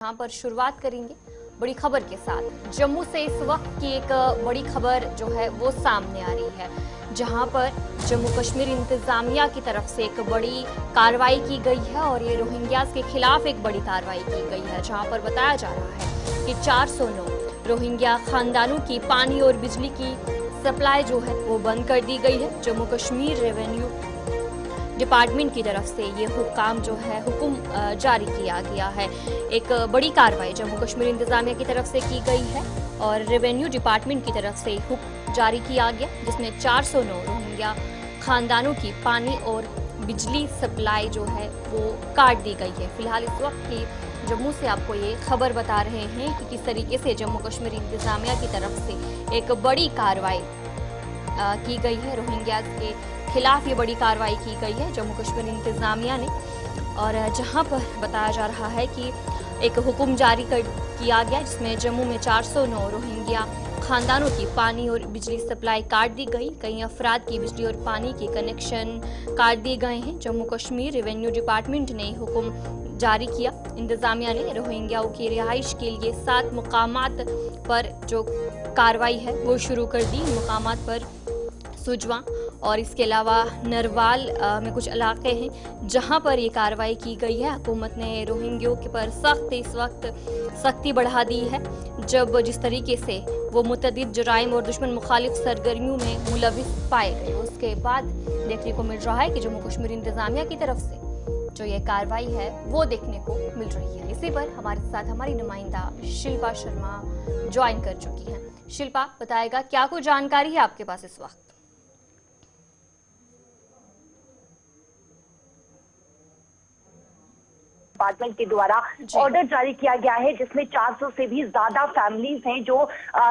यहाँ पर शुरुआत करेंगे बड़ी खबर के साथ। जम्मू से इस वक्त की एक बड़ी खबर जो है वो सामने आ रही है, जहां पर जम्मू कश्मीर इंतजामिया की तरफ से एक बड़ी कार्रवाई की गई है और ये रोहिंग्यास के खिलाफ एक बड़ी कार्रवाई की गई है, जहां पर बताया जा रहा है कि 409 रोहिंग्या खानदानों की पानी और बिजली की सप्लाई जो है वो बंद कर दी गई है। जम्मू कश्मीर रेवेन्यू डिपार्टमेंट की तरफ से ये हुक्म जारी किया गया है। एक बड़ी कार्रवाई जम्मू कश्मीर इंतजामिया की तरफ से की गई है और रेवेन्यू डिपार्टमेंट की तरफ से हुक्म जारी किया गया, जिसमें 409 रोहिंग्या खानदानों की पानी और बिजली सप्लाई जो है वो काट दी गई है। फिलहाल इस वक्त की जम्मू से आपको ये खबर बता रहे हैं कि किस तरीके से जम्मू कश्मीर इंतजामिया की तरफ से एक बड़ी कार्रवाई की गई है। रोहिंग्या के खिलाफ ये बड़ी कार्रवाई की गई है जम्मू कश्मीर इंतजामिया ने, और जहां पर बताया जा रहा है कि एक हुक्म जारी किया गया, जिसमें जम्मू में 409 रोहिंग्या खानदानों की पानी और बिजली सप्लाई काट दी गई। कई अफराद की बिजली और पानी के कनेक्शन काट दिए गए हैं। जम्मू कश्मीर रेवेन्यू डिपार्टमेंट ने हुक्म जारी किया। इंतजामिया ने रोहिंग्याओं की रिहाइश के लिए 7 मुकामात पर जो कार्रवाई है वो शुरू कर दी। मुकामात पर सुजवा और इसके अलावा नरवाल में कुछ इलाके हैं जहां पर ये कार्रवाई की गई है। हुकूमत ने रोहिंग्यों के पर इस वक्त सख्ती बढ़ा दी है, जब जिस तरीके से वो मुतअद्दिद जुराइम और दुश्मन मुखालिफ सरगर्मियों में मुलविस पाए गए, उसके बाद देखने को मिल रहा है कि जम्मू कश्मीर इंतजामिया की तरफ से जो ये कार्रवाई है वो देखने को मिल रही है। इसी पर हमारे साथ हमारी नुमाइंदा शिल्पा शर्मा ज्वाइन कर चुकी हैं। शिल्पा, बताएगा क्या कुछ जानकारी है आपके पास इस वक्त? डिपार्टमेंट के द्वारा ऑर्डर जारी किया गया है, जिसमें 400 से भी ज्यादा फैमिलीज हैं जो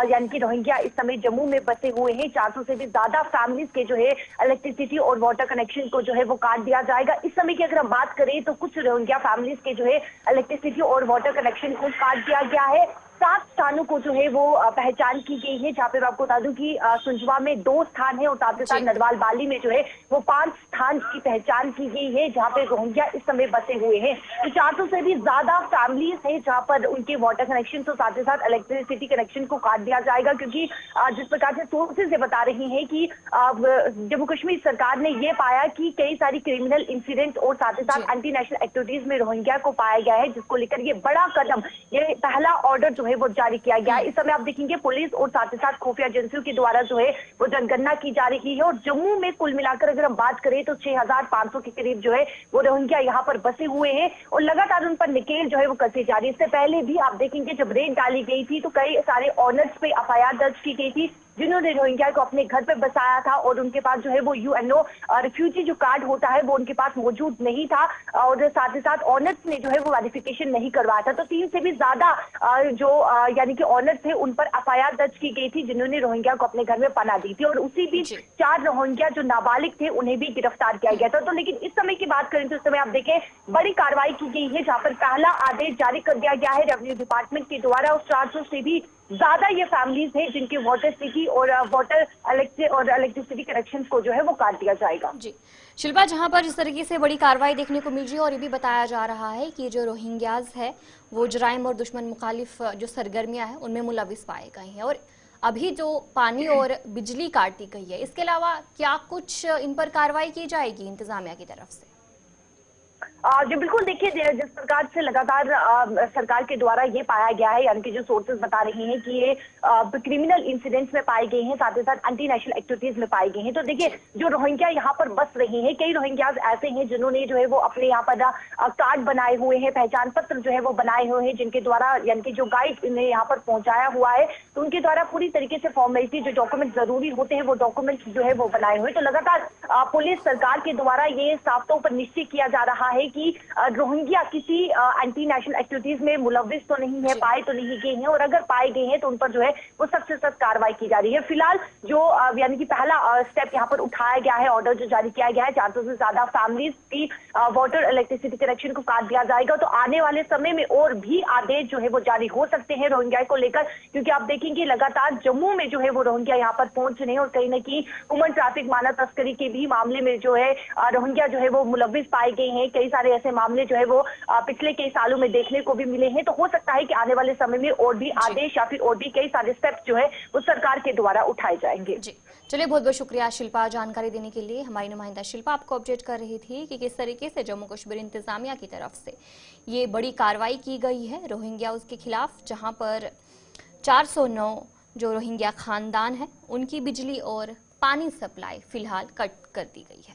यानी कि रोहिंग्या इस समय जम्मू में बसे हुए हैं। 400 से भी ज्यादा फैमिलीज के जो है इलेक्ट्रिसिटी और वाटर कनेक्शन को जो है वो काट दिया जाएगा। इस समय की अगर हम बात करें तो कुछ रोहिंग्या फैमिलीज के जो है इलेक्ट्रिसिटी और वाटर कनेक्शन को काट दिया गया है। 7 स्थानों को जो है वो पहचान की गई है, जहाँ पे मैं आपको बता दूं कि सुंजवा में 2 स्थान है और साथ ही साथ नरवाल बाली में जो है वो 5 स्थान की पहचान की गई है, जहाँ पे रोहिंग्या इस समय बसे हुए हैं। तो 400 से भी ज्यादा फैमिलीज है जहाँ पर उनके वाटर कनेक्शन तो साथ ही साथ इलेक्ट्रिसिटी कनेक्शन को काट दिया जाएगा, क्योंकि जिस प्रकार से सोर्सेज बता रही है कि जम्मू कश्मीर सरकार ने ये पाया कि कई सारी क्रिमिनल इंसिडेंट और साथ ही साथ एंटी नेशनल एक्टिविटीज में रोहिंग्या को पाया गया है, जिसको लेकर ये बड़ा कदम, ये पहला ऑर्डर जो है वो जारी किया गया है। इस समय आप देखेंगे पुलिस और साथ ही साथ खुफिया एजेंसियों के द्वारा जो है वो जनगणना की जा रही है, और जम्मू में कुल मिलाकर अगर हम बात करें तो 6500 के करीब जो है वो रोहिंग्या यहाँ पर बसे हुए हैं और लगातार उन पर निकेल जो है वो कसी जा रही है। इससे पहले भी आप देखेंगे जब रेड डाली गई थी तो कई सारे ऑनर्स पे एफआईआर दर्ज की गई थी, जिन्होंने रोहिंग्या को अपने घर पे बसाया था और उनके पास जो है वो यूएनओ रिफ्यूजी जो कार्ड होता है वो उनके पास मौजूद नहीं था, और साथ ही साथ ऑनर्स ने जो है वो वेरिफिकेशन नहीं करवाया था। तो 3 से भी ज्यादा जो यानी कि ऑनर्स थे उन पर एफआईआर दर्ज की गई थी, जिन्होंने रोहिंग्या को अपने घर में पनाह दी थी, और उसी बीच 4 रोहिंग्या जो नाबालिग थे उन्हें भी गिरफ्तार किया गया था। तो लेकिन इस समय की बात करें तो इस समय आप देखें बड़ी कार्रवाई की गई है, जहाँ पर पहला आदेश जारी कर दिया गया है रेवेन्यू डिपार्टमेंट के द्वारा, और 400 से भी ज्यादा ये फैमिलीज हैं जिनके वाटर सिटी और वाटर इलेक्ट्रिसिटी कनेक्शन को जो है वो काट दिया जाएगा। जी शिल्पा, जहां पर जिस तरीके से बड़ी कार्रवाई देखने को मिल रही है और ये भी बताया जा रहा है कि जो रोहिंग्याज है वो जुराइम और दुश्मन मुखालिफ जो सरगर्मियां हैं उनमें मुलविस पाए गए हैं, और अभी जो पानी और बिजली काट दी गई है, इसके अलावा क्या कुछ इन पर कार्रवाई की जाएगी इंतजामिया की तरफ से? जी बिल्कुल, देखिए जिस प्रकार से लगातार सरकार के द्वारा ये पाया गया है, यानी कि जो सोर्सेज बता रहे हैं कि ये क्रिमिनल इंसिडेंट्स में पाए गए हैं, साथ ही साथ एंटी नेशनल एक्टिविटीज में पाए गए हैं। तो देखिए जो रोहिंग्या यहाँ पर बस रहे हैं, कई रोहिंग्याज ऐसे हैं जिन्होंने जो है वो अपने यहाँ पर कार्ड बनाए हुए हैं, पहचान पत्र जो है वो बनाए हुए हैं, जिनके द्वारा यानी कि जो गाइड इन्हें यहाँ पर पहुंचाया हुआ है, तो उनके द्वारा पूरी तरीके से फॉर्मेलिटी जो डॉक्यूमेंट जरूरी होते हैं वो डॉक्यूमेंट जो है वो बनाए हुए। तो लगातार पुलिस सरकार के द्वारा ये साफ तौर पर निश्चित किया जा रहा है कि रोहिंग्या किसी एंटी नेशनल एक्टिविटीज में मुलविस तो नहीं है, पाए तो नहीं गए हैं, और अगर पाए गए हैं तो उन पर जो है वो सख्त से सख्त कार्रवाई की जा रही है। फिलहाल जो यानी कि पहला स्टेप यहाँ पर उठाया गया है, ऑर्डर जो जारी किया गया है, 400 से ज्यादा फैमिलीज की वाटर इलेक्ट्रिसिटी कनेक्शन को काट दिया जाएगा। तो आने वाले समय में और भी आदेश जो है वो जारी हो सकते हैं रोहिंग्या को लेकर, क्योंकि आप देखेंगे लगातार जम्मू में जो है वो रोहिंग्या यहाँ पर पहुंच रहे हैं, और कहीं ना कहीं ह्यूमन ट्रैफिक मानव तस्करी के भी मामले में जो है रोहिंग्या जो है वो मुलविस पाए गए हैं। कई सारे ऐसे मामले जो है वो पिछले कई सालों में देखने को भी मिले हैं। तो हो सकता है कि आने वाले समय में और भी आदेश या फिर और भी कई सारे स्टेप्स जो है वो सरकार के द्वारा उठाए जाएंगे। जी, चलिए, बहुत बहुत शुक्रिया शिल्पा जानकारी देने के लिए। हमारी नुमाइंदा शिल्पा आपको अपडेट कर रही थी कि किस तरीके से जम्मू कश्मीर इंतजामिया की तरफ से ये बड़ी कार्रवाई की गई है रोहिंग्या उसके खिलाफ, जहां पर 409 जो रोहिंग्या खानदान है उनकी बिजली और पानी सप्लाई फिलहाल कट कर दी गई है।